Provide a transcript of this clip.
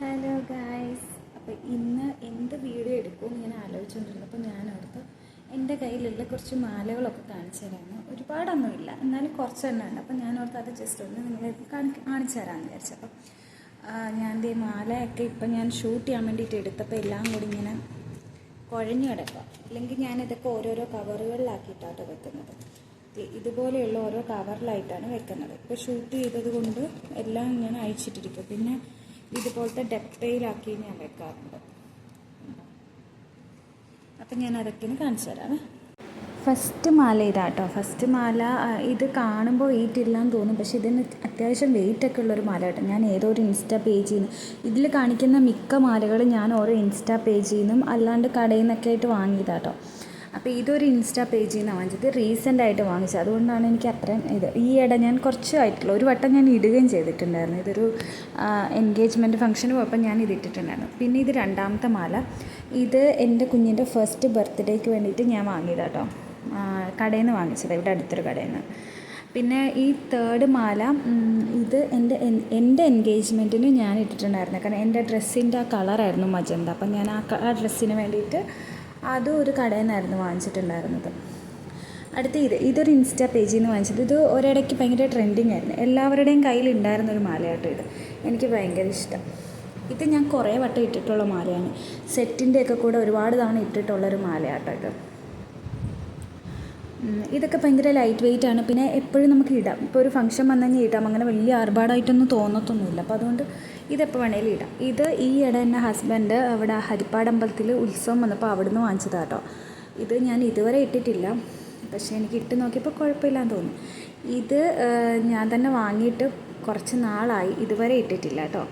Hello guys. അപ്പോൾ ഇന്ന് എന്ത് വീഡിയോ എടുക്കുമെന്ന് ഞാൻ ആലോചിച്ചുകൊണ്ടിരുന്നപ്പോൾ ഞാൻ ഓർത്ത് എൻ്റെ കയ്യിലുള്ള കുറച്ച് മാലകളൊക്കെ കാണിച്ചു തരാമെന്ന്. ഒരുപാടൊന്നുമില്ല, എന്നാലും കുറച്ചെണ്ണം ഉണ്ട്. അപ്പോൾ ഞാൻ ഓർത്ത് അത് ജസ്റ്റ് ഒന്ന് നിങ്ങളെ കാണിച്ചു തരാമെന്ന് വിചാരിച്ചപ്പോൾ ഞാൻ ഈ മാലയൊക്കെ ഇപ്പം ഞാൻ ഷൂട്ട് ചെയ്യാൻ വേണ്ടിയിട്ട് എടുത്തപ്പോൾ എല്ലാം കൂടി ഇങ്ങനെ കുഴഞ്ഞു കിടക്കുക. അല്ലെങ്കിൽ ഞാനിതൊക്കെ ഓരോരോ കവറുകളിലാക്കിയിട്ടാണ് വെക്കുന്നത്. ഇതുപോലെയുള്ള ഓരോ കവറിലായിട്ടാണ് വെക്കുന്നത്. ഇപ്പോൾ ഷൂട്ട് ചെയ്തത് കൊണ്ട് എല്ലാം ഇങ്ങനെ അയച്ചിട്ടിരിക്കും. പിന്നെ ഇതുപോലത്തെ ഡെപ്പയിലാക്കി ഞാൻ വെക്കാറുണ്ട്. അപ്പം ഞാൻ അതൊക്കെ കാണിച്ചു തരാമേ. ഫസ്റ്റ് മാല ഇതാട്ടോ. ഫസ്റ്റ് മാല ഇത് കാണുമ്പോൾ വെയിറ്റ് ഇല്ലാന്ന് തോന്നും, പക്ഷേ ഇതിന് അത്യാവശ്യം വെയിറ്റൊക്കെ ഉള്ളൊരു മാല കേട്ടോ. ഞാൻ ഏതോ ഒരു ഇൻസ്റ്റാ പേജിൽ നിന്ന് ഇതിൽ കാണിക്കുന്ന മിക്ക മാലകളും ഞാൻ ഓരോ ഇൻസ്റ്റാ പേജിൽ നിന്നും അല്ലാണ്ട് കടയിൽ നിന്നൊക്കെ ആയിട്ട് വാങ്ങിയതാട്ടോ. അപ്പോൾ ഇതൊരു ഇൻസ്റ്റാ പേജിൽ നിന്നാണ് വാങ്ങിച്ചത്, റീസെൻ്റായിട്ട് വാങ്ങിച്ചത്. അതുകൊണ്ടാണ് എനിക്ക് അത്രയും ഈയിടെ ഞാൻ കുറച്ചായിട്ടുള്ള ഒരു വട്ടം ഞാൻ ഇടുകയും ചെയ്തിട്ടുണ്ടായിരുന്നു. ഇതൊരു എൻഗേജ്മെൻറ്റ് ഫംഗ്ഷന് പോയപ്പോൾ ഞാൻ ഇതിട്ടിട്ടുണ്ടായിരുന്നു. പിന്നെ ഇത് രണ്ടാമത്തെ മാല. ഇത് എൻ്റെ കുഞ്ഞിൻ്റെ ഫസ്റ്റ് ബർത്ത്ഡേക്ക് വേണ്ടിയിട്ട് ഞാൻ വാങ്ങിയതാട്ടോ. കടയിൽ നിന്ന് വാങ്ങിച്ചത്, ഇവിടെ അടുത്തൊരു കടയിൽ നിന്ന്. പിന്നെ ഈ തേർഡ് മാല, ഇത് എൻ്റെ എൻഗേജ്മെൻറ്റിന് ഞാൻ ഇട്ടിട്ടുണ്ടായിരുന്നു. കാരണം എൻ്റെ ഡ്രസ്സിൻ്റെ ആ കളറായിരുന്നു മജന്ത. അപ്പം ഞാൻ ആ ഡ്രസ്സിന് വേണ്ടിയിട്ട് അതും ഒരു കടയിൽ നിന്നായിരുന്നു വാങ്ങിച്ചിട്ടുണ്ടായിരുന്നത്. അടുത്ത ഇതൊരു ഇൻസ്റ്റാ പേജിൽ നിന്ന് വാങ്ങിച്ചത്. ഇത് ഒരിടയ്ക്ക് ഭയങ്കര ട്രെൻഡിങ് ആയിരുന്നു, എല്ലാവരുടെയും കയ്യിലുണ്ടായിരുന്നൊരു മാലയാട്ടോ ഇത്. എനിക്ക് ഭയങ്കര ഇഷ്ടം. ഇത് ഞാൻ കുറേ വട്ടം ഇട്ടിട്ടുള്ള മാലയാണ്. സെറ്റിൻ്റെയൊക്കെ കൂടെ ഒരുപാട് തവണ ഇട്ടിട്ടുള്ളൊരു മാലയാട്ടോ ഇത്. ഇതൊക്കെ ഭയങ്കര ലൈറ്റ് വെയിറ്റ് ആണ്. പിന്നെ എപ്പോഴും നമുക്ക് ഇടാം. ഇപ്പോൾ ഒരു ഫംഗ്ഷൻ വന്നു കഴിഞ്ഞാൽ ഇടാം. അങ്ങനെ വലിയ ആർഭാടമായിട്ടൊന്നും തോന്നത്തൊന്നുമില്ല. അപ്പോൾ അതുകൊണ്ട് ഇതെപ്പോൾ വേണേലും ഇടാം. ഇത് ഈ ഇട എൻ്റെ ഹസ്ബൻഡ് അവിടെ ഹരിപ്പാടമ്പലത്തിൽ ഉത്സവം വന്നപ്പോൾ അവിടെ നിന്ന് വാങ്ങിച്ചതാട്ടോ. ഇത് ഞാൻ ഇതുവരെ ഇട്ടിട്ടില്ല, പക്ഷേ എനിക്ക് ഇട്ട് നോക്കിയപ്പോൾ കുഴപ്പമില്ലാന്ന് തോന്നി. ഇത് ഞാൻ തന്നെ വാങ്ങിയിട്ട് കുറച്ച് നാളായി, ഇതുവരെ ഇട്ടിട്ടില്ല കേട്ടോ.